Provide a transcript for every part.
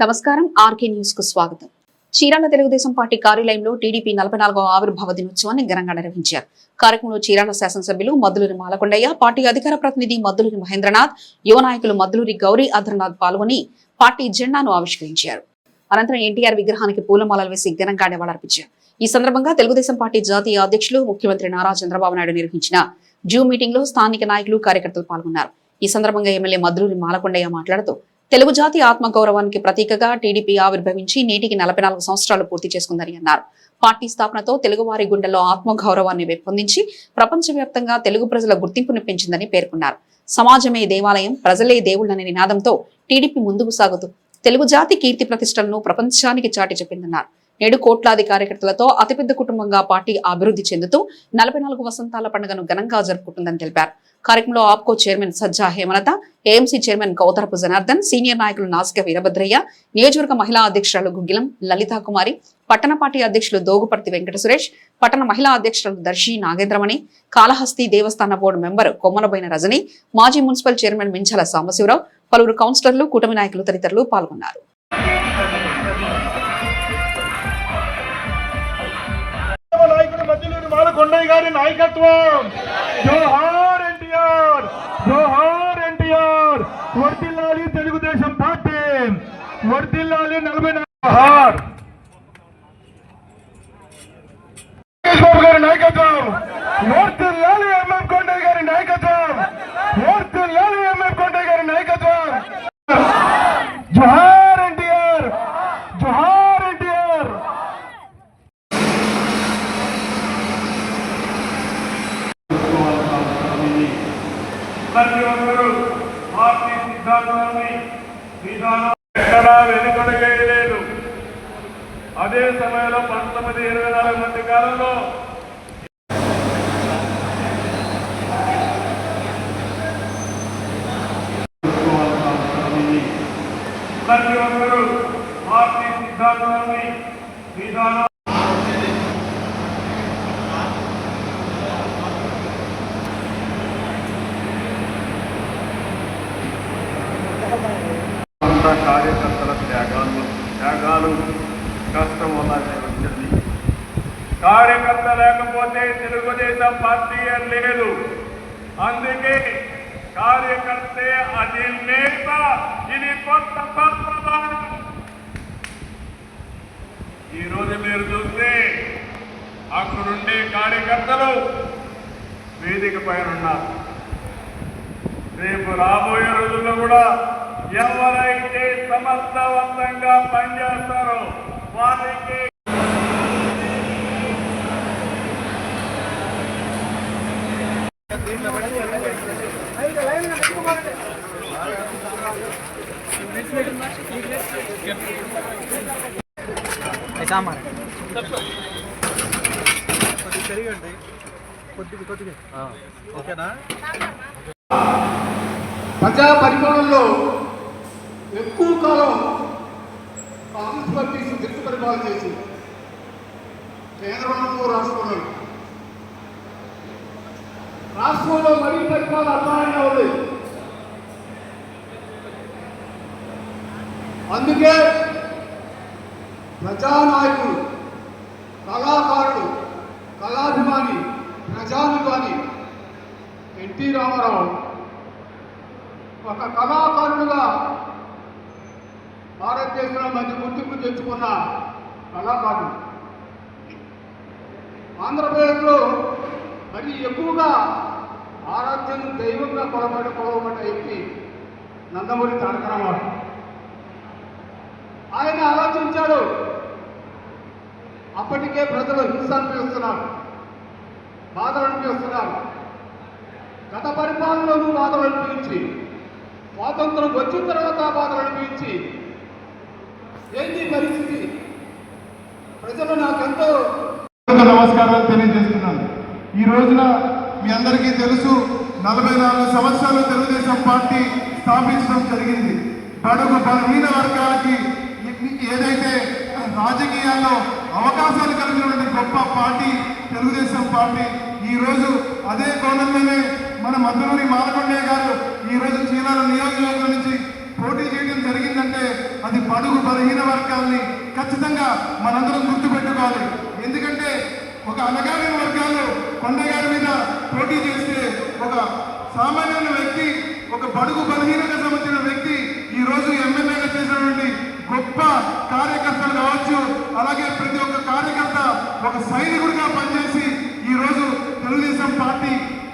నమస్కారం RK news కు స్వాగతం. చీరాల తెలుగుదేశం పార్టీ కార్యాలయంలో టీడీపీ 44వ ఆవిర్భావ దినోత్సవాన్ని ఘనంగా నిర్వహించారు. కార్యక్రమంలో చీరాల శాసనసభ్యులు మద్దులూరి మాలకొండయ్య, పార్టీ అధికార ప్రతినిధి మద్దులూరి మహేంద్రనాథ్, యువ నాయకులు మద్దులూరి గౌరీ ఆదిత్యనాథ్ పాల్గొని పార్టీ జెండాను ఆవిష్కరించారు. అనంతరం ఎన్టీఆర్ విగ్రహానికి పూలమాలలు వేసి ఘనంగా నివాళులర్పించారు. ఈ సందర్భంగా తెలుగుదేశం పార్టీ జాతీయ అధ్యక్షులు ముఖ్యమంత్రి నారా చంద్రబాబు నాయుడు నిర్వహించిన జూమ్ మీటింగ్ లో స్థానిక నాయకులు కార్యకర్తలు పాల్గొన్నారు. ఈ సందర్భంగా ఎమ్మెల్యే మద్దులూరి మాలకొండయ్య మాట్లాడుతూ తెలుగు జాతి ఆత్మగౌరవానికి ప్రతీకగా టీడీపీ ఆవిర్భవించి నేటికి 44 సంవత్సరాలు పూర్తి చేసుకుందని అన్నారు. పార్టీ స్థాపనతో తెలుగువారి గుండెల్లో ఆత్మగౌరవాన్ని పెంపొందించి ప్రపంచవ్యాప్తంగా తెలుగు ప్రజల గుర్తింపును పెంచిందని పేర్కొన్నారు. సమాజమే దేవాలయం, ప్రజలే దేవుళ్లనే నినాదంతో టీడీపీ ముందుకు సాగుతూ తెలుగు జాతి కీర్తి ప్రతిష్టలను ప్రపంచానికి చాటి చెప్పిందన్నారు. నేడు కోట్లాది కార్యకర్తలతో అతిపెద్ద కుటుంబంగా పార్టీ అభివృద్ధి చెందుతూ 44 వసంతాల పండుగను ఘనంగా జరుపుకుంటుందని తెలిపారు. కార్యక్రమంలో APCO chairman Sajja Hemalatha, AMC chairman Kautharapu Janardhan, senior నాయకులు నాసిక వీరభద్రయ్య, నియోజకవర్గ మహిళా అధ్యక్షురాలు గుగ్గిలం లలితా కుమారి, పట్టణ పార్టీ అధ్యక్షులు దోగుపర్తి వెంకట సురేష్, పట్టణ మహిళా అధ్యక్షురాలు దర్శి నాగేంద్రమణి, కాళహస్తి దేవస్థాన బోర్డు మెంబర్ కొమ్మనబోయిన రజని, మాజీ మున్సిపల్ చైర్మన్ మించాల సాంబశివరావు, పలువురు కౌన్సిలర్లు, కూటమి నాయకులు తదితరులు పాల్గొన్నారు. కొండయ్య గారి నాయకత్వం, జోహార్ ఎన్టీఆర్, జోహార్ ఎన్టీఆర్, వర్ధిల్లాలి తెలుగుదేశం పార్టీ, వర్ధిల్లాలి 44 జోహార్ బాబు గారి నాయకత్వం, వర్ధిల్లాలి ఎంఎం కొండయ్య గారి నాయకత్వం, వర్ధిల్లాలి ఎంఎం కొండయ్య గారి నాయకత్వం, జోహార్ ఎన్టీఆర్, జోహార్ ఎన్టీఆర్. ప్రతి ఒక్కరూ పార్టీ సిద్ధాంతాన్ని విధానం ఎక్కడా వెనుకడగేయలేదు. అదే సమయంలో 1924 మధ్య కాలంలో ప్రతి ఒక్కరూ పార్టీ సిద్ధాంతాన్ని విధానం కార్యకర్తల త్యాగాలు కష్టం వల్లనే వచ్చింది. కార్యకర్త లేకపోతే తెలుగుదేశం పార్టీ లేదు. అందుకే కార్యకర్తే అధినేత. ఇది కొత్త సంప్రదాయం. ఈరోజు మీరు చూస్తే అక్కడుండే కార్యకర్తలు వేదిక పైన ఉన్నారు. రేపు రాబోయే రోజుల్లో కూడా ఎవరైతే సమర్థవంతంగా పనిచేస్తారో వారికి ప్రజా పరిపాలనలో ఎక్కువ కాలం కాంగ్రెస్ పార్టీ సుదీర్ఘ పరిపాలన చేసి కేంద్రంలో రాష్ట్రంలో మరీ పరిపాలన అర్థమైనా ఉంది. అందుకే ప్రజానాయకుడు, కళాకారుడు, కళాభిమాని, ప్రజాభిమాని ఎన్టీ రామారావు ఒక కళాకారుడుగా భారతదేశంలో మంచి గుర్తింపు తెచ్చుకున్న కళాకారుడు. ఆంధ్రప్రదేశ్లో మరి ఎక్కువగా ఆరాధ్యం దైవంగా కొలవబడ్డ వ్యక్తి నందమూరి తారక రామారావు. ఆయన ఆలోచించాడు. అప్పటికే ప్రజలు హింస అనిపిస్తున్నారు, బాధలు అనిపిస్తున్నారు. గత పరిపాలనలోనూ బాధలు అనిపించి, స్వాతంత్రం వచ్చిన తర్వాత బాధలు అనిపించి ఏంటి పరిస్థితి, ప్రజలు నాకెంతో నమస్కారాలు తెలియజేస్తున్నాను. ఈ రోజున మీ అందరికీ తెలుసు, 44 సంవత్సరాలు తెలుగుదేశం పార్టీ స్థాపించడం జరిగింది. బడుగు బలహీన వర్గాలకి ఏదైతే రాజకీయాల్లో అవకాశాలు కలిగినటువంటి గొప్ప పార్టీ తెలుగుదేశం పార్టీ. ఈరోజు అదే కోణంలోనే మన మద్దులూరి మాలకొండయ్య గారు ఈరోజు చీరాల నియోజకవర్గం నుంచి పోటీ చేయడం జరిగిందంటే అది బడుగు బలహీన వర్గాల్ని ఖచ్చితంగా మనందరం గుర్తుపెట్టుకోవాలి. ఎందుకంటే ఒక అనగారిన వర్గాలు కొండగారి మీద పోటీ చేస్తే ఒక సామాన్యుల వ్యక్తి, ఒక బడుగు బలహీనత సంబంధించిన వ్యక్తి ఈ రోజు ఎమ్మెల్యేగా చేసినటువంటి గొప్ప కార్యకర్తలు కావచ్చు. అలాగే ప్రతి ఒక్క కార్యకర్త ఒక సైనికుడిగా పనిచేసి ఈ రోజు తెలుగుదేశం పార్టీ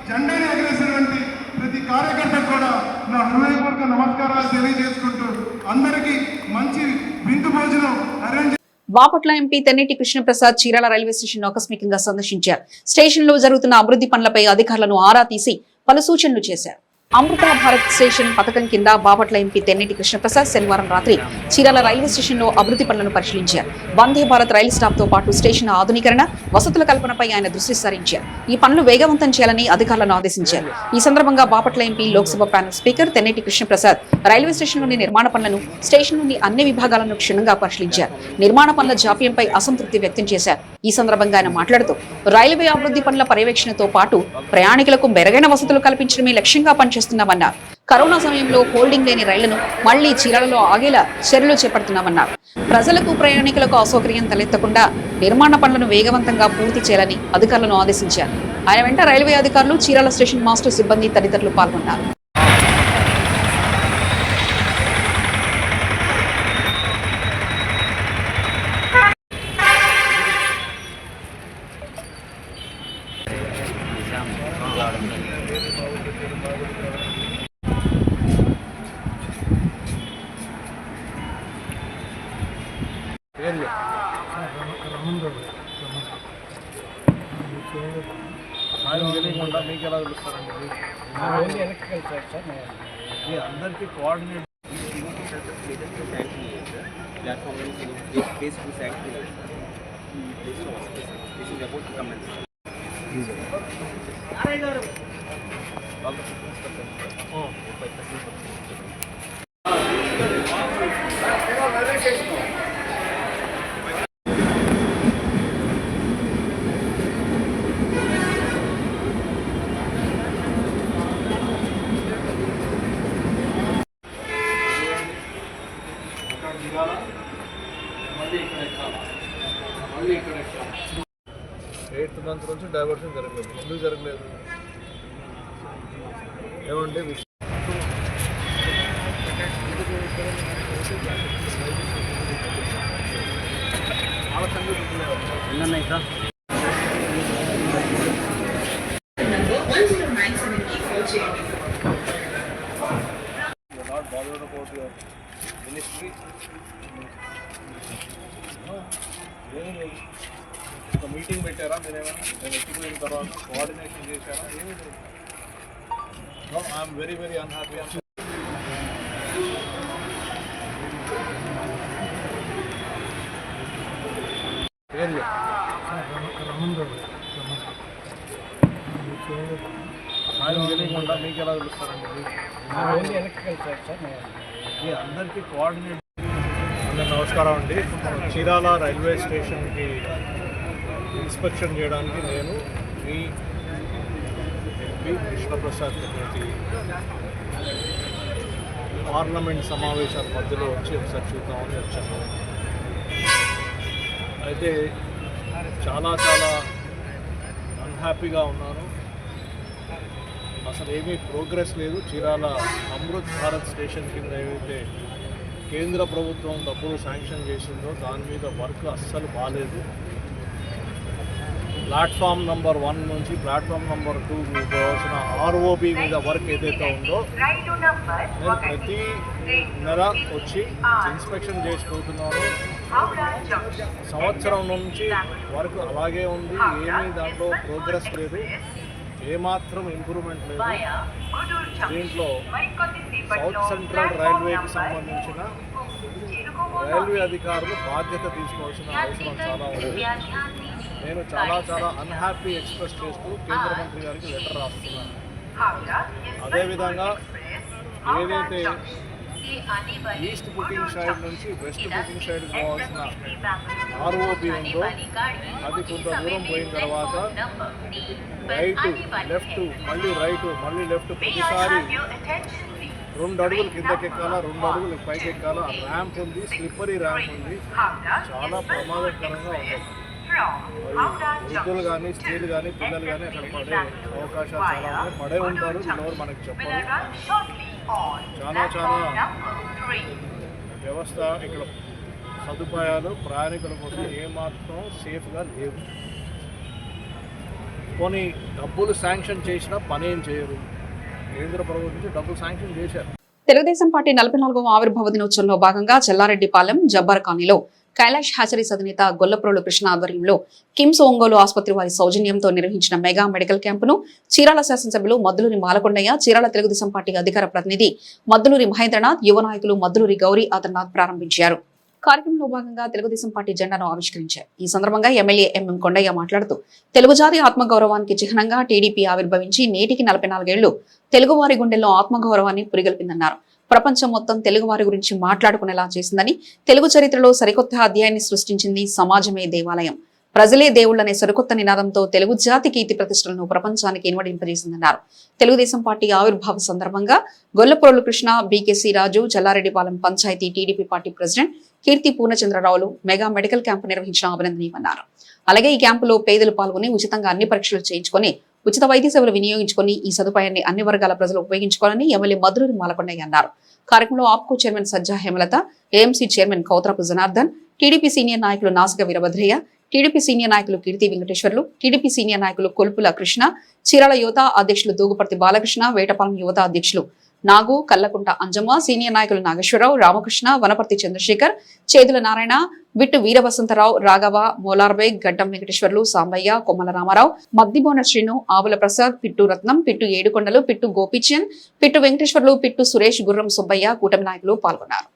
జెండాని ఎగరేసినటువంటి ప్రతి కార్యకర్తకు కూడా నా హృదయపూర్వక నమస్కారాలు తెలియజేసుకుంటూ అందరికీ మంచి విందు భోజనం arrange. Bapatla MP Tenneti Krishnaprasad Chirala railway station ఆకస్మికంగా సందర్శించారు. స్టేషన్ లో జరుగుతున్న అభివృద్ధి పనులపై అధికారులను ఆరా తీసి పలు సూచనలు చేశారు. అమృత భారత్ స్టేషన్ పథకం కింద బాపట్ల ఎంపీ తెన్నేటి కృష్ణప్రసాద్ శనివారం రాత్రి చీరాల రైల్వే స్టేషన్ లో అభివృద్ధి పనులను పరిశీలించారు. వందే భారత్ రైలు స్టాప్ తో పాటు స్టేషన్ ఆధునీకరణ, వసతుల కల్పనపై ఆయన దృష్టి సారించారు. ఈ పనులు వేగవంతం చేయాలని అధికారులను ఆదేశించారు. ఈ సందర్భంగా Bapatla MP Lok Sabha panel speaker Tenneti Krishnaprasad railway స్టేషన్లోని నిర్మాణ పనులను, స్టేషన్లోని అన్ని విభాగాలను క్షుణ్ణంగా పరిశీలించారు. నిర్మాణ పనుల జాప్యంపై అసంతృప్తి వ్యక్తం చేశారు. ఈ సందర్భంగా ఆయన మాట్లాడుతూ రైల్వే అభివృద్ధి పనుల పర్యవేక్షణతో పాటు ప్రయాణికులకు మెరుగైన వసతులు కల్పించడమే లక్ష్యంగా పనిచేస్తున్నామన్నారు. కరోనా సమయంలో హోల్డింగ్ లేని రైళ్లను మళ్లీ చీరాలలో ఆగేలా చర్యలు చేపడుతున్నామన్నారు. ప్రజలకు, ప్రయాణికులకు అసౌకర్యం తలెత్తకుండా నిర్మాణ పనులను వేగవంతంగా పూర్తి చేయాలని అధికారులను ఆదేశించారు. ఆయన వెంట రైల్వే అధికారులు, చీరాల స్టేషన్ మాస్టర్ సిబ్బంది తదితరులు పాల్గొన్నారు. తెలియకుండా మీకు ఎలా తెలుస్తారండి? ఎలక్ట్రికల్ సార్ అందరికీ కోఆర్డినేట్ ఎయిత్ మంత్ నుంచి డైవర్షన్ జరగలేదు. ఎందుకు జరగలేదు ఏమంటే not bothered about your ministry. ఒక మీటింగ్ పెట్టారా మీరేమైనా? నేను ఎక్కిపోయిన తర్వాత కోఆర్డినేషన్ చేశారా? ఏమీ లేదు. I'm very very unhappy. తెలియకుండా మీకు ఎలా తెలుస్తారండి? ఎలక్ట్రికల్ సార్ అందరికీ కోఆర్డినేట్. అందరికీ నమస్కారం అండి. చీరాల రైల్వే స్టేషన్కి ఇన్స్పెక్షన్ చేయడానికి నేను మీ ఎంపీ కృష్ణప్రసాద్ గారికి పార్లమెంట్ సమావేశాల మధ్యలో వచ్చి ఒకసారి చూద్దామని వచ్చాను. అయితే చాలా చాలా అన్హ్యాపీగా ఉన్నాను. అసలు ఏమీ ప్రోగ్రెస్ లేదు. చీరాల అమృత్ భారత్ స్టేషన్ కింద ఏవైతే కేంద్ర ప్రభుత్వం డబ్బులు శాంక్షన్ చేసిందో దాని మీద వర్క్ అస్సలు బాగాలేదు. ప్లాట్ఫామ్ నెంబర్ 1 నుంచి ప్లాట్ఫామ్ నెంబర్ 2 కావాల్సిన ఆర్ఓబి మీద వర్క్ ఏదైతే ఉందో నేను ప్రతి నెల వచ్చి ఇన్స్పెక్షన్ చేసిపోతున్నాను. సంవత్సరం నుంచి వర్క్ అలాగే ఉంది. ఏమీ దాంట్లో ప్రోగ్రెస్ లేదు, ఏమాత్రం ఇంప్రూవ్మెంట్ లేదు. దీంట్లో సౌత్ సెంట్రల్ రైల్వేకి సంబంధించిన రైల్వే అధికారులు బాధ్యత తీసుకోవాల్సిన అవసరం చాలా ఉంది. నేను చాలా చాలా అన్హ్యాపీ ఎక్స్ప్రెస్ చేస్తూ కేంద్ర మంత్రి గారికి లెటర్ రాస్తున్నాను. అదేవిధంగా ఏదైతే ఈస్ట్ బుకింగ్ సైడ్ నుంచి వెస్ట్ బుకింగ్ సైడ్ పోవాల్సిన ఆర్ఓబి ఉందో అది కొంత దూరం పోయిన తర్వాత రైటు లెఫ్ట్ మళ్ళీ రైటు మళ్ళీ లెఫ్ట్ ప్రతిసారి 2 అడుగులు కిందకి ఎక్కాలా, 2 అడుగులు పైకి ఎక్కాలా. ర్యాంప్ ఉంది, స్లిప్పరీ ర్యాంప్ ఉంది, చాలా ప్రమాదకరంగా ఉంటుంది. వృద్ధులు కానీ, స్త్రీలు కానీ, పిల్లలు కానీ అక్కడ పడే అవకాశాలు చాలా ఉన్నాయి. పడే ఉంటారు, ఎవరు మనకు చెప్పరు. చాలా వ్యవస్థ ఇక్కడ సదుపాయాలు ప్రయాణికుల కోసం ఏమాత్రం సేఫ్గా లేవు. కొన్ని డబ్బులు శాంక్షన్ చేసినా పని ఏం చేయరు. కేంద్ర ప్రభుత్వం నుంచి డబ్బులు శాంక్షన్ చేశారు. తెలుగుదేశం పార్టీ 44వ ఆవిర్భావ దినోత్సవంలో భాగంగా చెల్లారెడ్డిపాలెం జబ్బార్ కాలనీలో కైలాష్ హ్యాచరీస్ అధినేత గొల్లప్రోలు కృష్ణ ఆధ్వర్యంలో కిమ్స్ ఒంగోలు ఆసుపత్రి వారి సౌజన్యంతో నిర్వహించిన మెగా మెడికల్ క్యాంపును చీరాల శాసనసభ్యులు మద్దులూరి మాలకొండయ్య, చీరాల తెలుగుదేశం పార్టీ అధికార ప్రతినిధి మద్దులూరి మహేంద్రనాథ్, యువ నాయకులు మద్దులూరి గౌరీ ఆదినాథ్ ప్రారంభించారు. కార్యక్రమంలో భాగంగా తెలుగుదేశం పార్టీ జెండాను ఆవిష్కరించారు. ఈ సందర్భంగా ఎమ్మెల్యే ఎంఎం కొండయ్య మాట్లాడుతూ తెలుగు జాతి ఆత్మగౌరవానికి చిహ్నంగా టీడీపీ ఆవిర్భవించి నేటికి 44 ఏళ్లు తెలుగువారి గుండెల్లో ఆత్మగౌరవాన్ని పురిగొల్పిందన్నారు. ప్రపంచం మొత్తం తెలుగువారి గురించి మాట్లాడుకునేలా చేసిందని, తెలుగు చరిత్రలో సరికొత్త అధ్యాయాన్ని సృష్టించింది సమాజమే దేవాలయం, ప్రజలే దేవుళ్లనే సరికొత్త నినాదంతో తెలుగు జాతి కీర్తి ప్రతిష్టలను ప్రపంచానికి ఇన్వడింపజేసిందన్నారు. తెలుగుదేశం పార్టీ ఆవిర్భావ సందర్భంగా గొల్లప్రోలు కృష్ణ, బీకేసీ రాజు, చెల్లారెడ్డిపాలెం పంచాయతీ టీడీపీ పార్టీ ప్రెసిడెంట్ కీర్తి పూర్ణచంద్రరావులు మెగా మెడికల్ క్యాంపు నిర్వహించడం అభినందనీయమన్నారు. అలాగే ఈ క్యాంపులో పేదలు పాల్గొని ఉచితంగా అన్ని పరీక్షలు చేయించుకొని ఉచిత వైద్య సేవలు వినియోగించుకొని ఈ సదుపాయాన్ని అన్ని వర్గాల ప్రజలు ఉపయోగించుకోవాలని ఎమ్మెల్యే మద్దులూరి మాలకొండయ్య అన్నారు. కార్యక్రమంలో APCO chairman Sajja Hemalatha, AMC chairman Kautrapu Janardhan, TDP senior నాయకులు నాసిక వీరభద్రయ్య, టీడీపీ సీనియర్ నాయకులు కీర్తి వెంకటేశ్వర్లు, టీడీపీ సీనియర్ నాయకులు కొల్పుల కృష్ణ, చీరాల యువత అధ్యక్షులు దూగుపర్తి బాలకృష్ణ, వేటపాలెం యువత అధ్యక్షులు నాగు, కల్లకుంట అంజమ్మ, సీనియర్ నాయకులు నాగేశ్వరరావు, రామకృష్ణ, వనపర్తి చంద్రశేఖర్, చేదుల నారాయణ, బిట్టు వీరవసంతరావు, రాఘవ, మోలార్బేగ్, గడ్డం వెంకటేశ్వర్లు, సాంబయ్య, కొమ్మల రామారావు, మద్దిబోన శ్రీను, ఆవుల ప్రసాద్, పిట్టు రత్నం, పిట్టు ఏడుకొండలు, పిట్టు గోపీచంద్, పిట్టు వెంకటేశ్వర్లు, పిట్టు సురేష్, గుర్రం సుబ్బయ్య, కూటమి నాయకులు పాల్గొన్నారు.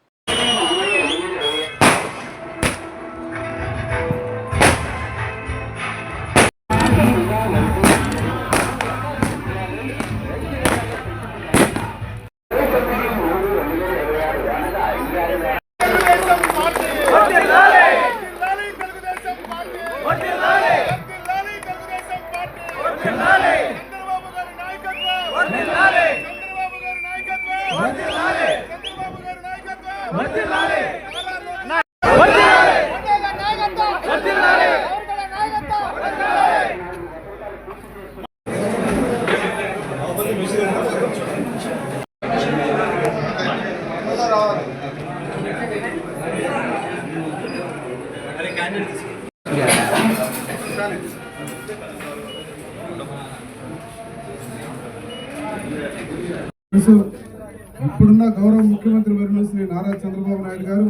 ఇప్పుడున్న గౌరవ ముఖ్యమంత్రి వర్యులు శ్రీ నారా చంద్రబాబు నాయుడు గారు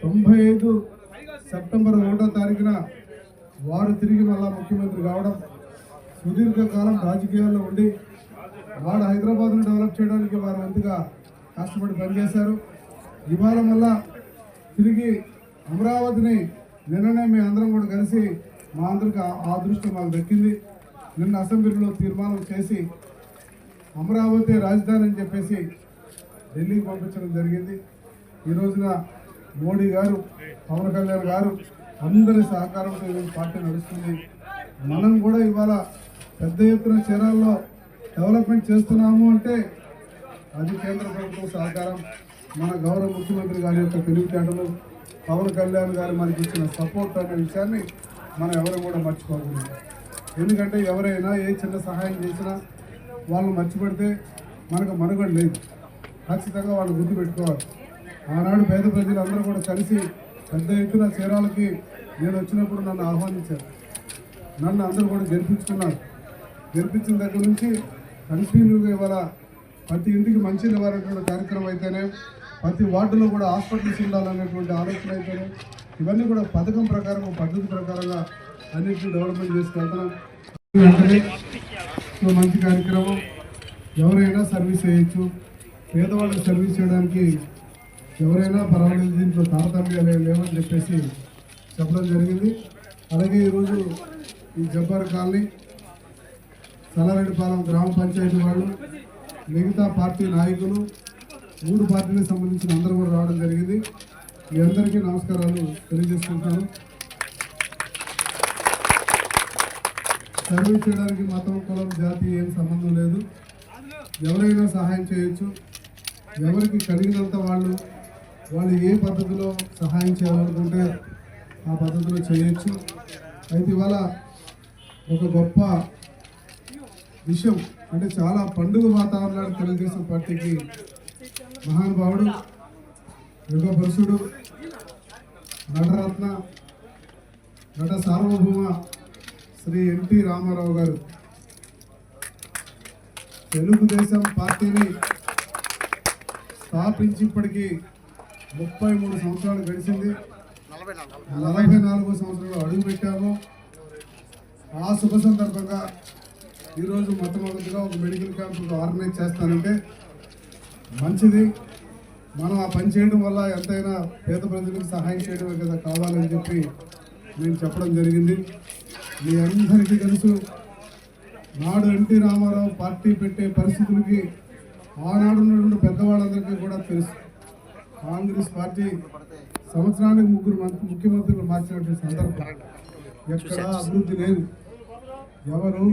95 సెప్టెంబర్ 1వ తారీఖున వారు తిరిగి మళ్ళా ముఖ్యమంత్రి కావడం, సుదీర్ఘకాలం రాజకీయాల్లో ఉండి వాడు హైదరాబాద్ను డెవలప్ చేయడానికి వారు వంతుగా కష్టపడి పనిచేశారు. ఇవాళ మళ్ళా తిరిగి అమరావతిని నిన్ననే మీ అందరం కూడా కలిసి మా అందరికి ఆ అదృష్టం మాకు దక్కింది. నిన్న అసెంబ్లీలో తీర్మానం చేసి అమరావతి రాజధాని అని చెప్పేసి ఢిల్లీకి పంపించడం జరిగింది. ఈ రోజున మోడీ గారు, పవన్ కళ్యాణ్ గారు అందరి సహకారంతో ఈరోజు పార్టీ నడుస్తుంది. మనం కూడా ఇవాళ పెద్ద ఎత్తున చీరాల్లో డెవలప్మెంట్ చేస్తున్నాము అంటే అది కేంద్ర ప్రభుత్వం సహకారం, మన గౌరవ ముఖ్యమంత్రి గారి యొక్క తెలివితేటలు, పవన్ కళ్యాణ్ గారు మనకి ఇచ్చిన సపోర్ట్ అనే విషయాన్ని మనం ఎవరు కూడా మర్చిపోకూడదు. ఎందుకంటే ఎవరైనా ఏ చిన్న సహాయం చేసినా వాళ్ళు మర్చిపెడితే మనకు మనుగడ లేదు. ఖచ్చితంగా వాళ్ళు గుర్తుపెట్టుకోవాలి. ఆనాడు పేద ప్రజలందరూ కూడా కలిసి పెద్ద ఎత్తున చీరాలకి నేను వచ్చినప్పుడు నన్ను ఆహ్వానించారు. నన్ను అందరూ కూడా గెలిపించుకున్నారు. గెలిపించిన దగ్గర నుంచి కంటిన్యూగా ఇవాళ ప్రతి ఇంటికి మంచి నివారణటువంటి కార్యక్రమం అయితేనే, ప్రతి వార్డులో కూడా హాస్పిటల్స్ ఉండాలనేటువంటి ఆలోచన అయితేనే, ఇవన్నీ కూడా పథకం ప్రకారం, పద్ధతి ప్రకారంగా అన్నింటినీ డెవలప్మెంట్ చేసుకెళ్తున్నాం. మంచి కార్యక్రమం, ఎవరైనా సర్వీస్ చేయొచ్చు. పేదవాళ్ళకి సర్వీస్ చేయడానికి ఎవరైనా పర్వాలేదు, దీంట్లో తారతమ్యాలు లేవని చెప్పేసి చెప్పడం జరిగింది. అలాగే ఈరోజు ఈ జబ్బార్ కాలనీ, చెల్లారెడ్డిపాలెం గ్రామ పంచాయతీ వాళ్ళు, మిగతా పార్టీ నాయకులు, 3 పార్టీలకు సంబంధించిన అందరూ కూడా రావడం జరిగింది. మీ అందరికీ నమస్కారాలు తెలియజేసుకుంటాను. సర్వీస్ చేయడానికి మతం, కులం, జాతి ఏం సంబంధం లేదు. ఎవరైనా సహాయం చేయొచ్చు. ఎవరికి కలిగినంత వాళ్ళు ఏ పద్ధతిలో సహాయం చేయాలనుకుంటే ఆ పద్ధతిలో చేయొచ్చు. అయితే ఇవాళ ఒక గొప్ప విషయం అంటే చాలా పండుగ వాతావరణాన్ని తెలుగుదేశం పార్టీకి మహానుభావుడు, యుగ పురుషుడు, నటరత్న, నట సార్వభౌమ శ్రీ ఎన్టీ రామారావు గారు తెలుగుదేశం పార్టీని స్థాపించి ఇప్పటికీ 33 సంవత్సరాలు గడిచింది. 44వ సంవత్సరంలో అడుగు పెట్టాము. ఆ శుభ సందర్భంగా ఈరోజు మొట్టమొదటిగా ఒక మెడికల్ క్యాంప్ ఆర్గనైజ్ చేస్తానంటే మంచిది. మనం ఆ పని చేయడం వల్ల ఎంతైనా పేద ప్రజలకు సహాయం చేయడమే కదా కావాలని చెప్పి నేను చెప్పడం జరిగింది. మీ అందరికీ తెలుసు, నాడు ఎన్టీ రామారావు పార్టీ పెట్టే పరిస్థితులకి ఆనాడు ఉన్నటువంటి పెద్దవాళ్ళందరికీ కూడా తెలుసు. కాంగ్రెస్ పార్టీ సంవత్సరానికి 3 ముఖ్యమంత్రులు మార్చినటువంటి సందర్భం, ఎక్కడా అభివృద్ధి లేదు, ఎవరు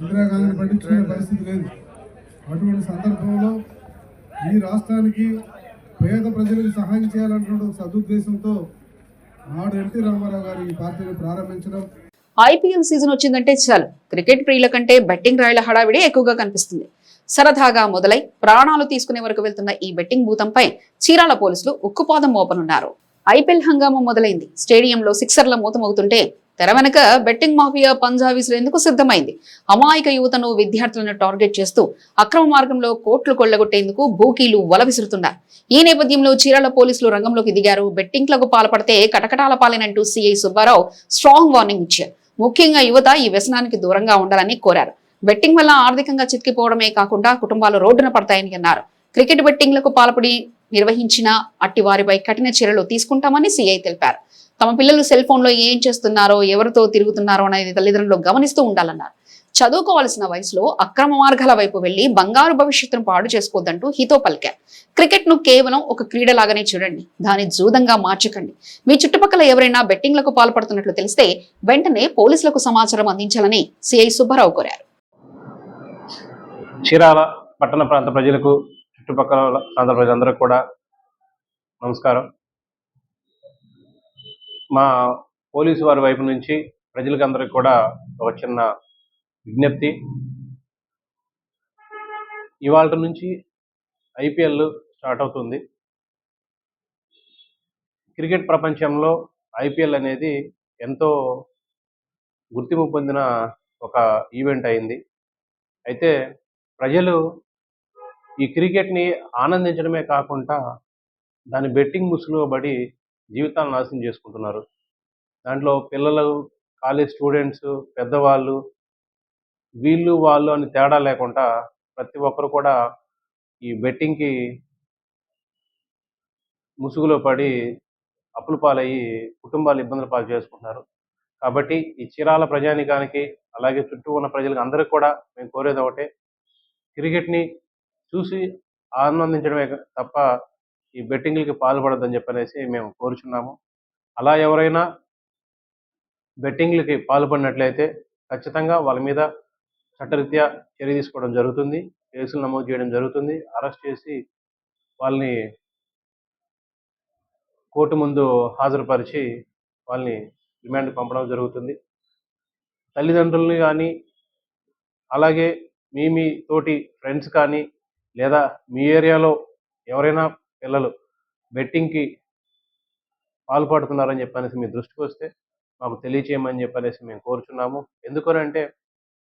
ఇందిరాగాంధీని పట్టించుకునే పరిస్థితి లేదు. అటువంటి సందర్భంలో ఈ రాష్ట్రానికి పేద ప్రజలకు సహాయం చేయాలన్నటువంటి ఒక సదుద్దేశంతో నాడు ఎన్టీ రామారావు గారు ఈ పార్టీని ప్రారంభించడం. ఐపీఎల్ సీజన్ వచ్చిందంటే చాలు క్రికెట్ ప్రియుల కంటే బెట్టింగ్ రాయల హడావిడి ఎక్కువగా కనిపిస్తుంది. సరదాగా మొదలై ప్రాణాలు తీసుకునే వరకు వెళ్తున్న ఈ బెట్టింగ్ భూతంపై చీరాల పోలీసులు ఉక్కుపాదం మోపనున్నారు. ఐపీఎల్ హంగామా మొదలైంది. స్టేడియంలో సిక్సర్ల మూతమవుతుంటే తెర వెనక బెట్టింగ్ మాఫియా పంజా విసిరేందుకు సిద్ధమైంది. అమాయక యువతను, విద్యార్థులను టార్గెట్ చేస్తూ అక్రమ మార్గంలో కోట్లు కొల్లగొట్టేందుకు బూకీలు వల విసురుతున్నారు. ఈ నేపథ్యంలో చీరాల పోలీసులు రంగంలోకి దిగారు. బెట్టింగ్లకు పాల్పడితే కటకటాల పాలెనంటూ సీఐ సుబ్బారావు స్ట్రాంగ్ వార్నింగ్ ఇచ్చారు. ముఖ్యంగా యువత ఈ వ్యసనానికి దూరంగా ఉండాలని కోరారు. బెట్టింగ్ వల్ల ఆర్థికంగా చితికిపోవడమే కాకుండా కుటుంబాలు రోడ్డున పడతాయని అన్నారు. క్రికెట్ బెట్టింగ్లకు పాల్పడి నిర్వహించిన అట్టి వారిపై కఠిన చర్యలు తీసుకుంటామని సీఐ తెలిపారు. తమ పిల్లలు సెల్ ఫోన్ లో ఏం చేస్తున్నారో, ఎవరితో తిరుగుతున్నారో అనేది తల్లిదండ్రులు గమనిస్తూ ఉండాలన్నారు. చదువుకోవాల్సిన వయసులో అక్రమ మార్గాల వైపు వెళ్లి బంగారు భవిష్యత్తును పాడు చేసుకోవద్దంటూ హితో పలికారు. క్రికెట్ ను కేవలం ఒక క్రీడలాగానే చూడండి, దాని జూదంగా మార్చకండి. మీ చుట్టుపక్కల ఎవరైనా బెట్టింగ్లకు పాల్పడుతున్నట్లు తెలిస్తే వెంటనే పోలీసులకు సమాచారం అందించాలని సిఐ సుబ్బారావు కోరారు. చీరాల పట్టణ ప్రాంత ప్రజలకు, చుట్టుపక్కల ప్రాంత ప్రజలందరికీ కూడా నమస్కారం. మా పోలీసు వారి వైపు నుంచి ప్రజలకు అందరికీ కూడా ఒక చిన్న విజ్ఞప్తి. ఇవాళ నుంచి ఐపీఎల్ స్టార్ట్ అవుతుంది. క్రికెట్ ప్రపంచంలో ఐపీఎల్ అనేది ఎంతో గుర్తింపు పొందిన ఒక ఈవెంట్ అయింది. అయితే ప్రజలు ఈ క్రికెట్ని ఆనందించడమే కాకుండా దాని బెట్టింగ్ ముసుగులో పడి జీవితాలను నాశనం చేసుకుంటున్నారు. దాంట్లో పిల్లలు, కాలేజ్ స్టూడెంట్స్, పెద్దవాళ్ళు, వీళ్ళు వాళ్ళు అని తేడా లేకుండా ప్రతి ఒక్కరు కూడా ఈ బెట్టింగ్కి ముసుగులో పడి అప్పుల పాలయ్యి కుటుంబాలు ఇబ్బందుల పాలు చేసుకుంటున్నారు. కాబట్టి ఈ చీరాల ప్రజానికానికి, అలాగే చుట్టూ ఉన్న ప్రజలకు అందరికీ కూడా మేము కోరేది ఒకటే, క్రికెట్ని చూసి ఆనందించడమే తప్ప ఈ బెట్టింగ్లకి పాల్పడొద్దని చెప్పనేసి మేము కోరుచున్నాము. అలా ఎవరైనా బెట్టింగ్లకి పాల్పడినట్లయితే ఖచ్చితంగా వాళ్ళ మీద చట్టరీత్యా చర్య తీసుకోవడం జరుగుతుంది. కేసులు నమోదు చేయడం జరుగుతుంది. అరెస్ట్ చేసి వాళ్ళని కోర్టు ముందు హాజరుపరిచి వాళ్ళని రిమాండ్కి పంపడం జరుగుతుంది. తల్లిదండ్రులని కానీ, అలాగే మీ తోటి ఫ్రెండ్స్ కానీ, లేదా మీ ఏరియాలో ఎవరైనా పిల్లలు బెట్టింగ్కి పాల్పడుతున్నారని చెప్పనేసి మీ దృష్టికి వస్తే మాకు తెలియచేయమని చెప్పనేసి మేము కోరుచున్నాము. ఎందుకనంటే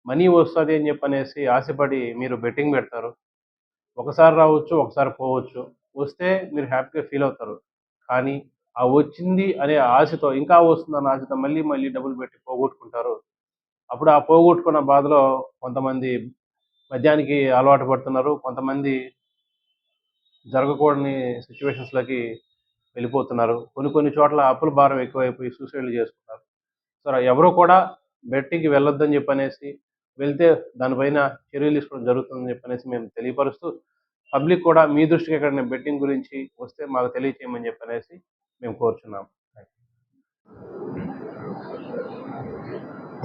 మనీ వస్తుంది అని చెప్పనేసి ఆశపడి మీరు బెట్టింగ్ పెడతారు. ఒకసారి రావచ్చు, ఒకసారి పోవచ్చు. వస్తే మీరు హ్యాపీగా ఫీల్ అవుతారు. కానీ ఆ వచ్చింది అనే ఆశతో, ఇంకా వస్తుందన్న ఆశతో మళ్ళీ మళ్ళీ డబ్బులు పెట్టి పోగొట్టుకుంటారు. అప్పుడు ఆ పోగొట్టుకున్న బాధలో కొంతమంది మద్యానికి అలవాటు పడుతున్నారు. కొంతమంది జరగకూడని సిచ్యువేషన్స్లోకి వెళ్ళిపోతున్నారు. కొన్ని చోట్ల అప్పుల భారం ఎక్కువైపోయి సూసైడ్లు చేసుకుంటారు. సో ఎవరు కూడా బెట్టింగ్కి వెళ్ళొద్దని చెప్పనేసి, వెళ్తే దానిపైన చర్యలు తీసుకోవడం జరుగుతుందని చెప్పనేసి మేము తెలియపరుస్తూ, పబ్లిక్ కూడా మీ దృష్టికి ఎక్కడైనా బెట్టింగ్ గురించి వస్తే మాకు తెలియచేయమని చెప్పనేసి మేము కోరుచున్నాం.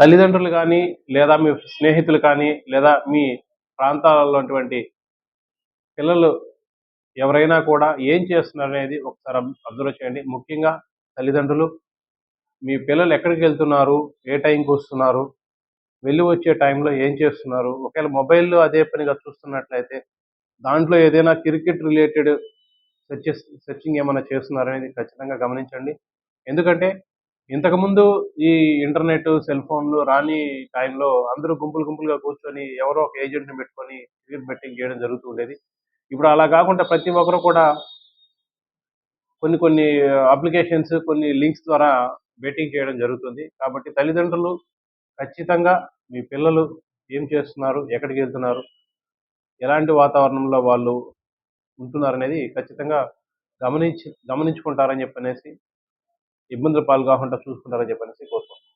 తల్లిదండ్రులు కానీ, లేదా మీ స్నేహితులు కానీ, లేదా మీ ప్రాంతాలలో పిల్లలు ఎవరైనా కూడా ఏం చేస్తున్నారు అనేది ఒకసారి అబ్జర్వ్ చేయండి. ముఖ్యంగా తల్లిదండ్రులు, మీ పిల్లలు ఎక్కడికి వెళ్తున్నారు, ఏ టైంకి వస్తున్నారు, వెళ్ళి వచ్చే టైంలో ఏం చేస్తున్నారు, ఒకవేళ మొబైల్లో అదే పనిగా చూస్తున్నట్లయితే దాంట్లో ఏదైనా క్రికెట్ రిలేటెడ్ సెర్చింగ్ ఏమైనా చేస్తున్నారనేది ఖచ్చితంగా గమనించండి. ఎందుకంటే ఇంతకుముందు ఈ ఇంటర్నెట్, సెల్ ఫోన్లు రాని టైంలో అందరూ గుంపులుగా కూర్చొని ఎవరో ఒక ఏజెంట్‌ని పెట్టుకొని క్రికెట్ బెట్టింగ్ చేయడం జరుగుతూ ఉండేది. ఇప్పుడు అలా కాకుండా ప్రతి ఒక్కరు కూడా కొన్ని అప్లికేషన్స్, కొన్ని లింక్స్ ద్వారా బెట్టింగ్ చేయడం జరుగుతుంది. కాబట్టి తల్లిదండ్రులు ఖచ్చితంగా మీ పిల్లలు ఏం చేస్తున్నారు, ఎక్కడికి వెళ్తున్నారు, ఎలాంటి వాతావరణంలో వాళ్ళు ఉంటున్నారనేది ఖచ్చితంగా గమనించుకుంటారని చెప్పనేసి, ఇబ్బందులు పాలు కాకుండా చూసుకుంటారని చెప్పనేసి కోరుకుంటున్నాను.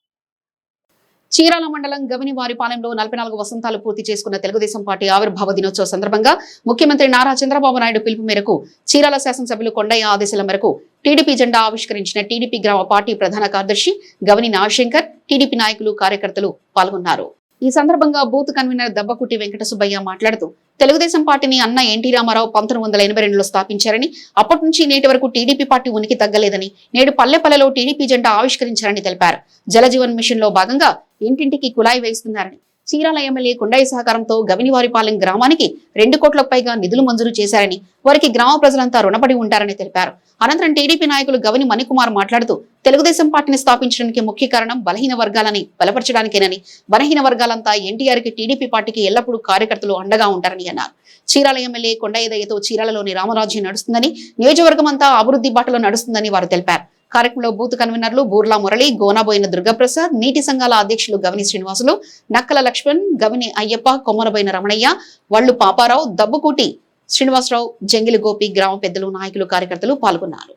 చీరాల మండలం గవినివారిపాలెంలో 44 వసంతాలు పూర్తి చేసుకున్న తెలుగుదేశం పార్టీ ఆవిర్భావ దినోత్సవ సందర్భంగా ముఖ్యమంత్రి నారా చంద్రబాబు నాయుడు పిలుపు మేరకు చీరాల శాసనసభ్యులు కొండయ్య ఆదేశాల మేరకు టీడీపీ జెండా ఆవిష్కరించిన టీడీపీ గ్రామ పార్టీ ప్రధాన కార్యదర్శి గవిని నాగశంకర్, టీడీపీ నాయకులు, కార్యకర్తలు పాల్గొన్నారు. ఈ సందర్భంగా బూత్ కన్వీనర్ దబ్బకుటి వెంకట సుబ్బయ్య మాట్లాడుతూ తెలుగుదేశం పార్టీని అన్న ఎన్టీ రామారావు 1982లో స్థాపించారని, అప్పటి నుంచి నేటి వరకు టీడీపీ పార్టీ ఉనికి తగ్గలేదని, నేడు పల్లెపల్లెలో టీడీపీ జెండా ఆవిష్కరించారని తెలిపారు. జలజీవన్ మిషన్ లో భాగంగా ఇంటింటికి కుళాయి వేస్తున్నారని, చీరాల ఎమ్మెల్యే కొండయ్య సహకారంతో గవినివారిపాలెం గ్రామానికి 2 కోట్లకు పైగా నిధులు మంజూరు చేశారని, వారికి గ్రామ ప్రజలంతా రుణపడి ఉంటారని తెలిపారు. అనంతరం టీడీపీ నాయకులు గవిని మణికుమార్ మాట్లాడుతూ తెలుగుదేశం పార్టీని స్థాపించడానికి ముఖ్య కారణం బలహీన వర్గాలని బలపరచడానికేనని, బలహీన వర్గాలంతా ఎన్టీఆర్ కి, టీడీపీ పార్టీకి ఎల్లప్పుడూ కార్యకర్తలు అండగా ఉంటారని అన్నారు. చీరాల ఎమ్మెల్యే కొండయ్య దయతో చీరాలలోని రామరాజ్యం నడుస్తుందని, నియోజకవర్గం అంతా అభివృద్ధి బాటలో నడుస్తుందని వారు తెలిపారు. కార్యక్రమంలో బూత్ కన్వీనర్లు బూర్లా మురళి, గోనాబోయిన దుర్గాప్రసాద్, నీటి సంఘాల అధ్యక్షులు గవిని శ్రీనివాసులు, నక్కల లక్ష్మణ్, గవిని అయ్యప్ప, కొమ్మరబోయిన రమణయ్య, వళ్లు పాపారావు, దబ్బుకూటి శ్రీనివాసరావు, జంగిలి గోపి, గ్రామ పెద్దలు, నాయకులు, కార్యకర్తలు పాల్గొన్నారు.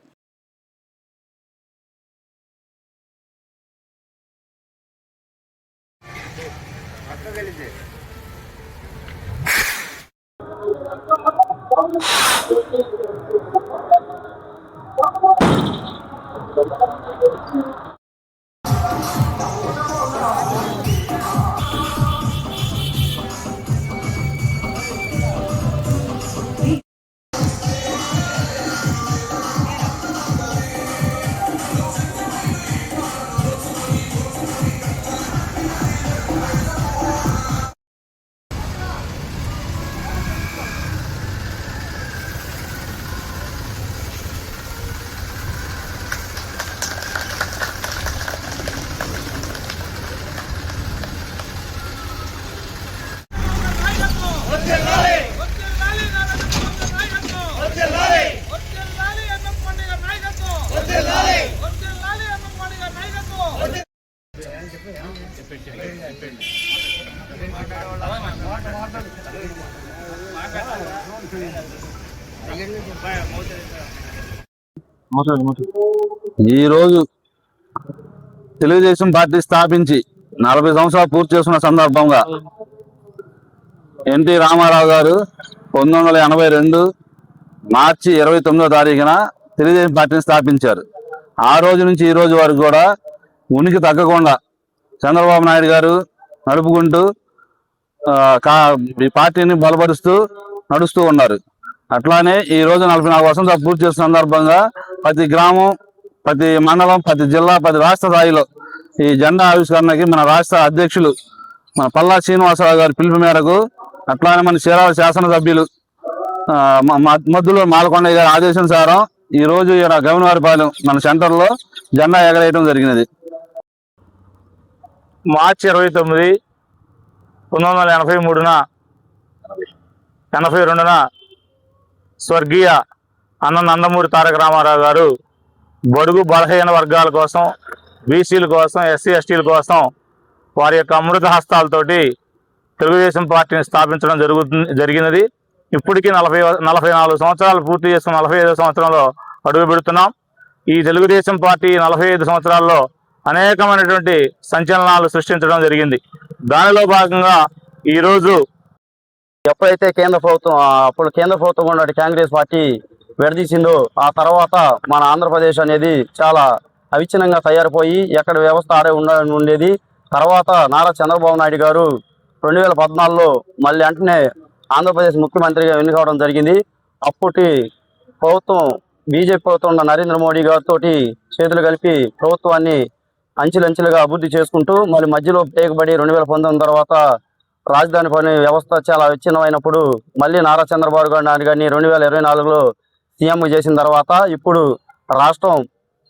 ఈరోజు తెలుగుదేశం పార్టీ స్థాపించి 40 సంవత్సరాలు పూర్తి చేసుకున్న సందర్భంగా ఎన్టీ రామారావు గారు 1982 మార్చి 29వ తారీఖున తెలుగుదేశం పార్టీని స్థాపించారు. ఆ రోజు నుంచి ఈ రోజు వరకు కూడా ఉనికి తగ్గకుండా చంద్రబాబు నాయుడు గారు నడుపుకుంటూ ఈ పార్టీని బలపరుస్తూ నడుస్తూ ఉన్నారు. అట్లానే ఈ రోజు 44 వసంతాలు పూర్తి చేసిన సందర్భంగా ప్రతి గ్రామం, ప్రతి మండలం, ప్రతి జిల్లా, ప్రతి రాష్ట్ర స్థాయిలో ఈ జెండా ఆవిష్కరణకి మన రాష్ట్ర అధ్యక్షులు మన పల్లా శ్రీనివాసరావు గారి పిలుపు మేరకు, అట్లానే మన చీరాల శాసనసభ్యులు మద్దులో మాలకొండయ్య గారి ఆదేశానుసారం ఈ రోజు గవినివారిపాలెం మన సెంటర్లో జెండా ఎగరేయడం జరిగినది. మార్చి 29, 1982న స్వర్గీయ అన్న నందమూరి తారక రామారావు గారు బడుగు బలహీన వర్గాల కోసం, బీసీల కోసం, ఎస్సీ ఎస్టీల కోసం వారి యొక్క అమృత హస్తాలతోటి తెలుగుదేశం పార్టీని స్థాపించడం జరిగినది. ఇప్పటికీ 44 సంవత్సరాలు పూర్తి చేసుకున్న 45వ సంవత్సరంలో అడుగు పెడుతున్నాం. ఈ తెలుగుదేశం పార్టీ 45 సంవత్సరాల్లో అనేకమైనటువంటి సంచలనాలు సృష్టించడం జరిగింది. దానిలో భాగంగా ఈరోజు ఎప్పుడైతే కేంద్ర ప్రభుత్వం ఉన్నటువంటి కాంగ్రెస్ పార్టీ విడదీసిందో ఆ తర్వాత మన ఆంధ్రప్రదేశ్ అనేది చాలా అవిచ్ఛిన్నంగా తయారైపోయి ఎక్కడ వ్యవస్థ ఆడే ఉండేది. తర్వాత నారా చంద్రబాబు నాయుడు గారు 2014లో మళ్ళీ వెంటనే ఆంధ్రప్రదేశ్ ముఖ్యమంత్రిగా ఎన్నికవడం జరిగింది. అప్పటి ప్రభుత్వం బీజేపీ ప్రభుత్వం ఉన్న నరేంద్ర మోడీ గారితో చేతులు కలిపి ప్రభుత్వాన్ని అంచెలంచెలుగా అభివృద్ధి చేసుకుంటూ మళ్ళీ మధ్యలో టేకబడి 2019 తర్వాత రాజధాని పని వ్యవస్థ చాలా విచ్ఛిన్నమైనప్పుడు మళ్ళీ నారా చంద్రబాబు నాయుడు గారిని 2024లో సీఎం చేసిన తర్వాత ఇప్పుడు రాష్ట్రం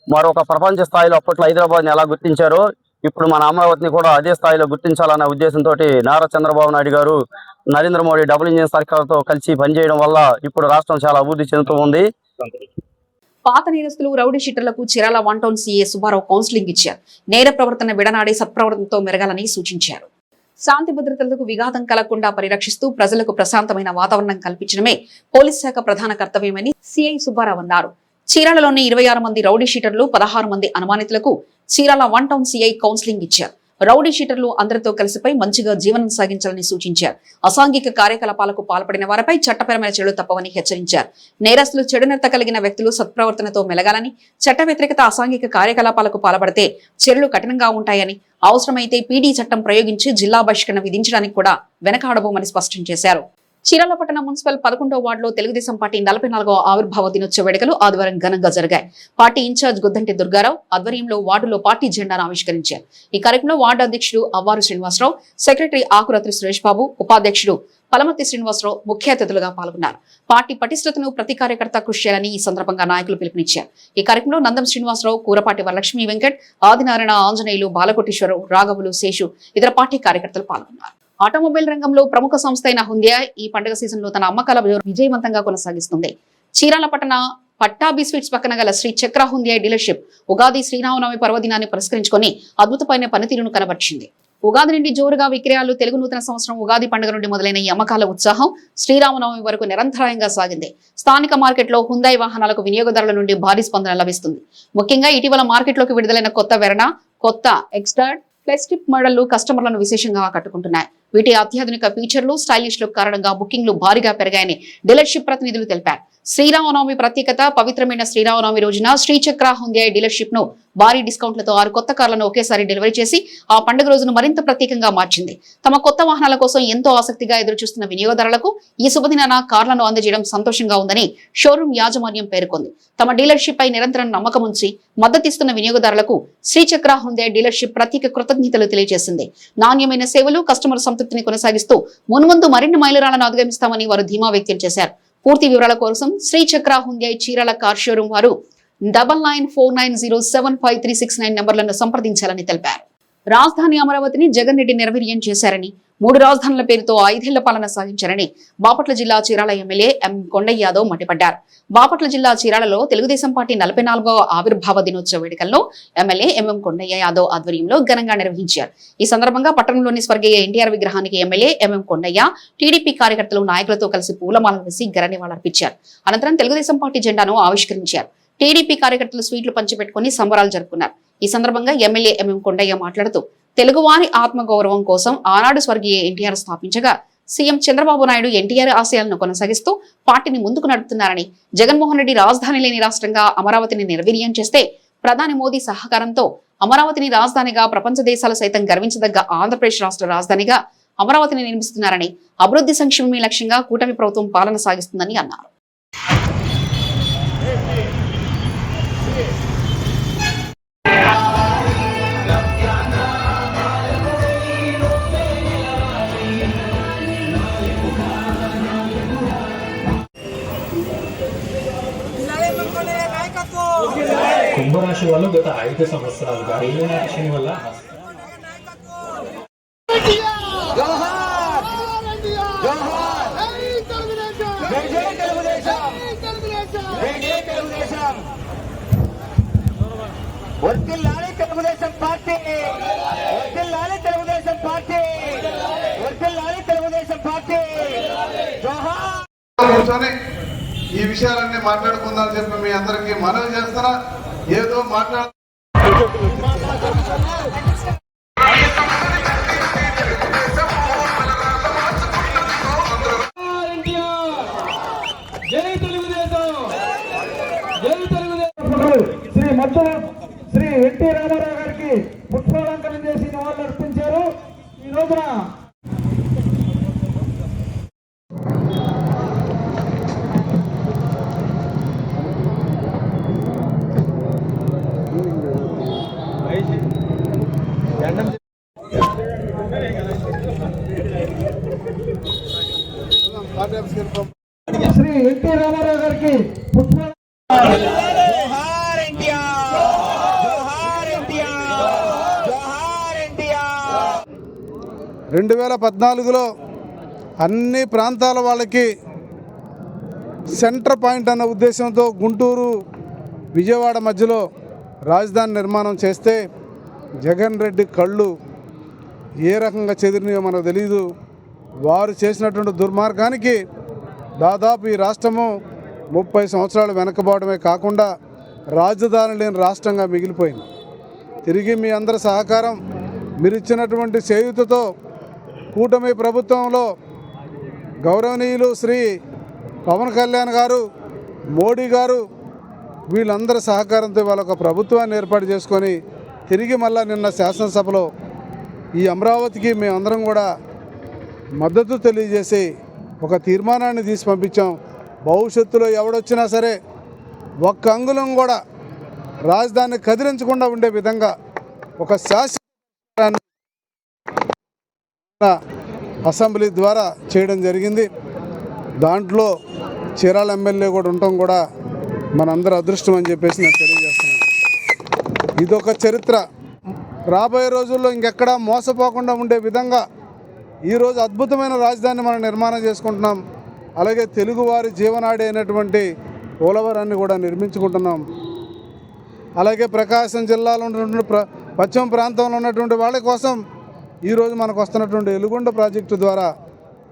మరొక ప్రపంచ స్థాయిలో అప్పట్లో హైదరాబాద్ని ఎలా గుర్తించారో ఇప్పుడు మన అమరావతిని కూడా అదే స్థాయిలో గుర్తించాలన్న ఉద్దేశంతో నారా చంద్రబాబు నాయుడు గారు నరేంద్ర మోడీ డబుల్ ఇంజిన్ సర్కార్తో కలిసి పనిచేయడం వల్ల ఇప్పుడు రాష్ట్రం చాలా అభివృద్ధి చెందుతూ ఉంది. పాత నేరస్తులు రౌడీ షీటర్లకు Chirala 1 town CA Subbarao counselling ఇచ్చారు. నేర ప్రవర్తన విడనాడి సత్ప్రవర్తనతో మెరగాలని సూచించారు. శాంతి భద్రతలకు విఘాతం కలగకుండా పరిరక్షిస్తూ ప్రజలకు ప్రశాంతమైన వాతావరణం కల్పించడమే పోలీస్ శాఖ ప్రధాన కర్తవ్యమని సీఐ సుబ్బారావు అన్నారు. చీరాలలోని 26 మంది రౌడీ షీటర్లు 16 మంది అనుమానితులకు చీరాల 1 టౌన్ సీఐ కౌన్సిలింగ్ ఇచ్చారు. రౌడీ షీటర్లు అందరితో కలిసిపై మంచిగా జీవనం సాగించాలని సూచించారు. అసాంఘిక కార్యకలాపాలకు పాల్పడిన వారిపై చట్టపరమైన చర్యలు తప్పవని హెచ్చరించారు. నేరస్తులు చెడునెత్త కలిగిన వ్యక్తులు సత్ప్రవర్తనతో మెలగాలని, చట్ట వ్యతిరేకత అసాంఘిక కార్యకలాపాలకు పాల్పడితే చర్యలు కఠినంగా ఉంటాయని, అవసరమైతే పీడీ చట్టం ప్రయోగించి జిల్లా బహిష్కరణ విధించడానికి కూడా వెనకాడబోమని స్పష్టం చేశారు. చీరాల పట్టణ మున్సిపల్ 11వ వార్డులో తెలుగుదేశం పార్టీ 44వ ఆవిర్భావ దినోత్సవ వేడుకలు ఆదివారం ఘనంగా జరిగాయి. పార్టీ ఇన్ఛార్జ్ గుద్దంటి దుర్గారావు ఆధ్వర్యంలో వార్డులో పార్టీ జెండాను ఆవిష్కరించారు. ఈ కార్యక్రమంలో వార్డు అధ్యక్షుడు అవ్వారు శ్రీనివాసరావు, సెక్రటరీ ఆకురత్రి సురేష్ బాబు, ఉపాధ్యక్షుడు పలమతి శ్రీనివాసరావు ముఖ్య అతిథులుగా పాల్గొన్నారు. పార్టీ పటిష్టతను ప్రతి కార్యకర్త కృషి చేయాలని ఈ సందర్భంగా నాయకులు పిలుపునిచ్చారు. ఈ కార్యక్రమంలో నందం శ్రీనివాసరావు, కూరపాటి వరలక్ష్మి వెంకట్, ఆదినారాయణ, ఆంజనేయులు, బాలకోటేశ్వరరావు, రాఘవులు, శేషు ఇతర పార్టీ కార్యకర్తలు పాల్గొన్నారు. ఆటోమొబైల్ రంగంలో ప్రముఖ సంస్థ అయిన హుందాయ్ ఈ పండుగ సీజన్ లో తన అమ్మకాల విజయవంతంగా కొనసాగిస్తుంది. చీరాల పట్టణ పట్టాభి స్వీట్స్ పక్కన గల శ్రీ చక్ర హుందాయ్ డీలర్షిప్ ఉగాది శ్రీరామనవమి పర్వదినాన్ని పురస్కరించుకొని అద్భుతమైన పనితీరును కనబర్చింది. ఉగాది నుండి జోరుగా విక్రయాలు, తెలుగు నూతన సంవత్సరం ఉగాది పండుగ నుండి మొదలైన ఈ అమ్మకాల ఉత్సాహం శ్రీరామనవమి వరకు నిరంతరాయంగా సాగింది. స్థానిక మార్కెట్లో హుందాయ్ వాహనాలకు వినియోగదారుల నుండి భారీ స్పందన లభిస్తుంది. ముఖ్యంగా ఇటీవల మార్కెట్లోకి విడుదలైన కొత్త వెరనా, కొత్త ఎక్స్టార్డ్ ఫ్లెక్స్టిప్ మోడళ్లు కస్టమర్లను విశేషంగా ఆకట్టుకుంటున్నాయి. వీటి అత్యాధునిక ఫీచర్లు, స్టైలిష్ లుక్ కారణంగా బుకింగ్లు భారీగా పెరిగాయని డీలర్షిప్ ప్రతినిధులు తెలిపారు. శ్రీరామనవమి ప్రత్యేకత పవిత్రమైన శ్రీరామనవమి రోజున శ్రీచక్ర హుందాయ్ డీలర్షిప్ ను భారీ డిస్కౌంట్లతో 6 కొత్త కార్లను ఒకేసారి డెలివరీ చేసి ఆ పండుగ రోజును మరింత ప్రత్యేకంగా మార్చింది. తమ కొత్త వాహనాల కోసం ఎంతో ఆసక్తిగా ఎదురుచూస్తున్న వినియోగదారులకు ఈ శుభదినాన కార్లను అందజేయడం సంతోషంగా ఉందని షోరూం యాజమాన్యం పేర్కొంది. తమ డీలర్షిప్ పై నిరంతరం నమ్మకం ఉంచి మద్దతిస్తున్న వినియోగదారులకు శ్రీచక్ర హుందాయ్ డీలర్షిప్ ప్రత్యేక కృతజ్ఞతలు తెలియజేసింది. నాణ్యమైన సేవలు, కస్టమర్ సంతృప్తిని కొనసాగిస్తూ మున్ముందు మరిన్ని మైలురాళ్లను అధిగమిస్తామని వారు ధీమా వ్యక్తం చేశారు. పూర్తి వివరాల కోసం శ్రీచక్ర హుందాయ్ చీరాల కార్ షోరూం వారు 9949075369 నంబర్లను సంప్రదించాలని తెలిపారు. రాజధాని అమరావతిని జగన్ రెడ్డి నిర్వీర్యం చేశారని, 3 రాజధానుల పేరుతో 5 ఏళ్ల పాలన సాగించారని బాపట్ల జిల్లా చీరాల ఎమ్మెల్యే ఎం కొండయ్య యాదవ్ మండిపడ్డారు. బాపట్ల జిల్లా చీరాలలో తెలుగుదేశం పార్టీ 44వ ఆవిర్భావ దినోత్సవ వేడుకల్లో ఎమ్మెల్యే ఎంఎం కొండయ్య యాదవ్ ఆధ్వర్యంలో ఘనంగా నిర్వహించారు. ఈ సందర్భంగా పట్టణంలోని స్వర్గీయ ఎన్టీఆర్ విగ్రహానికి ఎమ్మెల్యే ఎంఎం కొండయ్య, టీడీపీ కార్యకర్తలు, నాయకులతో కలిసి పూలమాలలు వేసి ఘన నివాళులర్పించారు. అనంతరం తెలుగుదేశం పార్టీ జెండాను ఆవిష్కరించారు. టీడీపీ కార్యకర్తలు స్వీట్లు పంచిపెట్టుకుని సంబరాలు జరుపుకున్నారు. ఈ సందర్భంగా ఎమ్మెల్యే ఎంఎం కొండయ్య మాట్లాడుతూ తెలుగువారి ఆత్మగౌరవం కోసం ఆనాడు స్వర్గీయ ఎన్టీఆర్ స్థాపించగా సీఎం చంద్రబాబు నాయుడు ఎన్టీఆర్ ఆశయాలను కొనసాగిస్తూ పార్టీని ముందుకు నడుపుతున్నారని, జగన్మోహన్ రెడ్డి రాజధాని లేని రాష్ట్రంగా అమరావతిని నిర్వీర్యం చేస్తే ప్రధాని మోదీ సహకారంతో అమరావతిని రాజధానిగా ప్రపంచ దేశాలు సైతం గర్వించదగ్గ ఆంధ్రప్రదేశ్ రాష్ట్ర రాజధానిగా అమరావతిని నిర్మిస్తున్నారని, అభివృద్ధి సంక్షేమమే లక్ష్యంగా కూటమి ప్రభుత్వం పాలన సాగిస్తుందని అన్నారు. కుంభరాశి వాళ్ళు గత 5 సంవత్సరాలుగా శని వల్ల కూర్చొని ఈ విషయాలన్నీ మాట్లాడుకుందామని చెప్పి మీ అందరికీ మనవి చేస్తారా. ఏదో మాట్లాడు శ్రీ ఎన్టీ రామారావు గారికి పుష్పాలంకరణ చేసి నివాళులు అర్పించారు. ఈ రోజున శ్రీ ఎన్టీ రామారావు గారికి 2014లో అన్ని ప్రాంతాల వాళ్ళకి సెంటర్ పాయింట్ అన్న ఉద్దేశంతో గుంటూరు విజయవాడ మధ్యలో రాజధాని నిర్మాణం చేస్తే జగన్ రెడ్డి కళ్ళు ఏ రకంగా చెదిరినాయో మనకు తెలియదు. వారు చేసినటువంటి దుర్మార్గానికి దాదాపు ఈ రాష్ట్రము 30 సంవత్సరాలు వెనకబడమే కాకుండా రాజధాని లేని రాష్ట్రంగా మిగిలిపోయింది. తిరిగి మీ అందరి సహకారం, మీరు ఇచ్చినటువంటి చేయూతతో కూటమి ప్రభుత్వంలో గౌరవనీయులు శ్రీ పవన్ కళ్యాణ్ గారు, మోడీ గారు వీళ్ళందరి సహకారంతో వాళ్ళ ఒక ప్రభుత్వాన్ని ఏర్పాటు చేసుకొని తిరిగి మళ్ళా నిన్న శాసనసభలో ఈ అమరావతికి మేమందరం కూడా మద్దతు తెలియజేసి ఒక తీర్మానాన్ని తీసి పంపించాం. భవిష్యత్తులో ఎవడొచ్చినా సరే ఒక్క అంగుళం కూడా రాజధానిని కదిలించకుండా ఉండే విధంగా ఒక శాసన అసెంబ్లీ ద్వారా చేయడం జరిగింది. దాంట్లో చీరాల ఎమ్మెల్యే కూడా ఉండటం కూడా మనందరి అదృష్టం అని చెప్పేసి నేను తెలియజేస్తున్నాను. ఇదొక చరిత్ర. రాబోయే రోజుల్లో ఇంకెక్కడా మోసపోకుండా ఉండే విధంగా ఈరోజు అద్భుతమైన రాజధానిని మనం నిర్మాణం చేసుకుంటున్నాం. అలాగే తెలుగువారి జీవనాడి అయినటువంటి పోలవరాన్ని కూడా నిర్మించుకుంటున్నాం. అలాగే ప్రకాశం జిల్లాలో ఉన్నటువంటి పశ్చిమ ప్రాంతంలో ఉన్నటువంటి వాళ్ళ కోసం ఈరోజు మనకు వస్తున్నటువంటి ఎలుగొండ ప్రాజెక్టు ద్వారా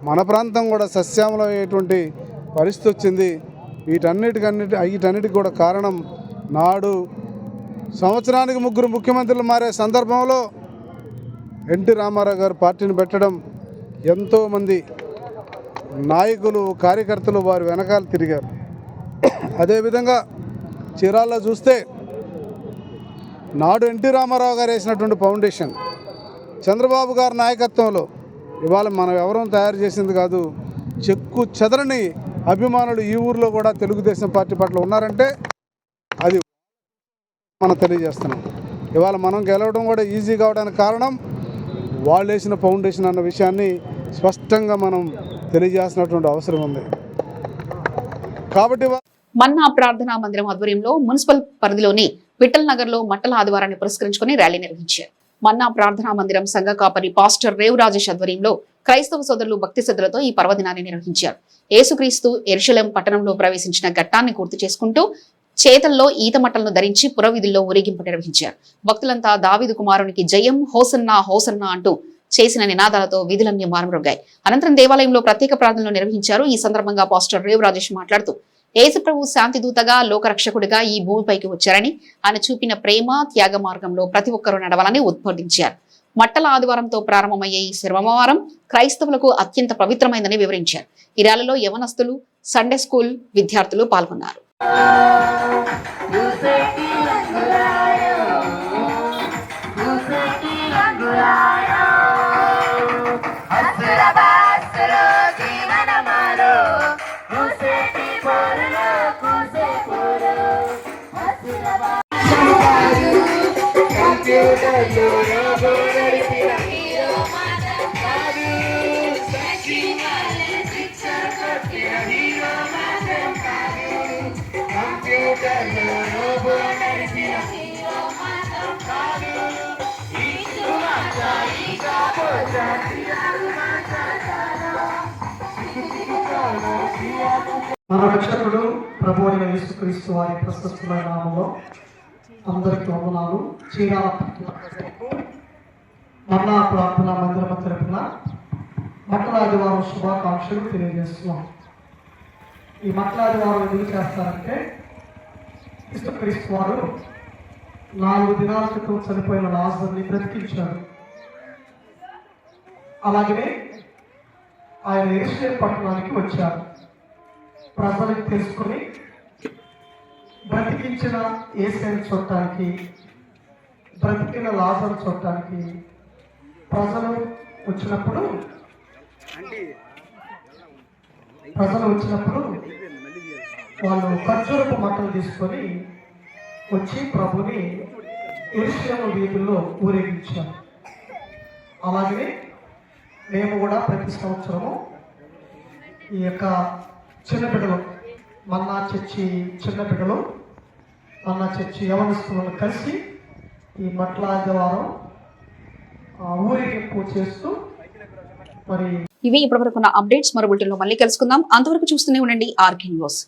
మన ప్రాంతం కూడా సస్యామలం అయ్యేటువంటి పరిస్థితి వచ్చింది. వీటన్నిటికి కూడా కారణం నాడు సంవత్సరానికి 3 ముఖ్యమంత్రులు మారే సందర్భంలో ఎన్టీ రామారావు గారు పార్టీని పెట్టడం, ఎంతోమంది నాయకులు, కార్యకర్తలు వారి వెనకాల తిరిగారు. అదేవిధంగా చీరాల్లో చూస్తే నాడు ఎన్టీ రామారావు గారు వేసినటువంటి ఫౌండేషన్ చంద్రబాబు గారి నాయకత్వంలో ఇవాళ మనం ఎవరం తయారు చేసింది కాదు, చెక్కు చెదరని అభిమానులు ఈ ఊర్లో కూడా తెలుగుదేశం పార్టీ పట్ల ఉన్నారంటే అది మనం తెలియజేస్తున్నాం. ఇవాళ మనం గెలవడం కూడా ఈజీ కావడానికి కారణం వాళ్ళు వేసిన ఫౌండేషన్ అన్న విషయాన్ని స్పష్టంగా మనం తెలియజేసినటువంటి అవసరం ఉంది. కాబట్టి మన్నా ప్రార్థనా మందిరం ఆధ్వర్యంలో మున్సిపల్ పరిధిలోని విఠల్ నగర్ లో మట్టల ఆదివారాన్ని పురస్కరించుకుని ర్యాలీ నిర్వహించారు. మన్నా ప్రార్థనా మందిరం సంఘ కాపరి పాస్టర్ రేవ్ రాజేష్ ఆధ్వర్యంలో క్రైస్తవ సోదరులు భక్తి శ్రద్ధలతో ఈ పర్వదినాన్ని నిర్వహించారు. యేసుక్రీస్తు యెరూషలేం పట్టణంలో ప్రవేశించిన ఘట్టాన్ని గుర్తు చేసుకుంటూ చేతల్లో ఈత మట్టలను ధరించి పురవీధుల్లో ఊరేగింపు నిర్వహించారు. భక్తులంతా దావీదు కుమారునికి జయం, హోసన్నా హోసన్నా అంటూ చేసిన నినాదాలతో వీధులన్నీ మారుమ్రోగాయి. అనంతరం దేవాలయంలో ప్రత్యేక ప్రార్థనలు నిర్వహించారు. ఈ సందర్భంగా పాస్టర్ రేవ్ రాజేష్ మాట్లాడుతూ యేసు ప్రభు శాంతి దూతగా, లోకరక్షకుడిగా ఈ భూమిపైకి వచ్చారని, ఆయన చూపిన ప్రేమ, త్యాగ మార్గంలో ప్రతి ఒక్కరూ నడవాలని ఉద్బోధించారు. మట్టల ఆదివారంతో ప్రారంభమయ్యే ఈ సోమవారం క్రైస్తవులకు అత్యంత పవిత్రమైందని వివరించారు. ఈ ర్యాలీలో యవనస్తులు, సండే స్కూల్ విద్యార్థులు పాల్గొన్నారు. మన రక్షకుడు ప్రభు అయిన యేసుక్రీస్తు వారి ప్రశస్తమైన నామంలో అందరికీ వందనాలు. చీరాల మన్నా ప్రార్థనా మందిరం తరపున మట్టల ఆదివారం శుభాకాంక్షలు తెలియజేస్తున్నాం. ఈ మట్టల ఆదివారం ఎందుకు చేస్తారంటే యేసుక్రీస్తు వారు 4 దినాల క్రితం చనిపోయిన లాజరుని బ్రతికించారు. అలాగే ఆయన యెరూషలేం పట్టణానికి వచ్చారు. ప్రజలకు తెలుసుకొని బ్రతికించిన యేసుని చూడటానికి, బ్రతికిన లాజరు చూడటానికి ప్రజలు వచ్చినప్పుడు వాళ్ళు ఖర్జూరపు మట్టలు తీసుకొని వచ్చి ప్రభుని యెరూషలేము వీధుల్లో ఊరేగించారు. అలాగే మేము కూడా ప్రతి సంవత్సరము ఈ యొక్క చిన్న బిడ్డలు మన్నా చర్చి చిన్న బిడ్డలు మన్నా చర్చి యవనస్తులను కలిసి ఈ మట్ల ఆదివారం ఊరేగింపు చేస్తూ మరి ఇవి ఇప్పటివరకు ఉన్న అప్డేట్స్ మరో బులెటిన్లో మళ్ళీ కలుసుకుందాం. అంతవరకు చూస్తూనే ఉండండి ఆర్కే న్యూస్.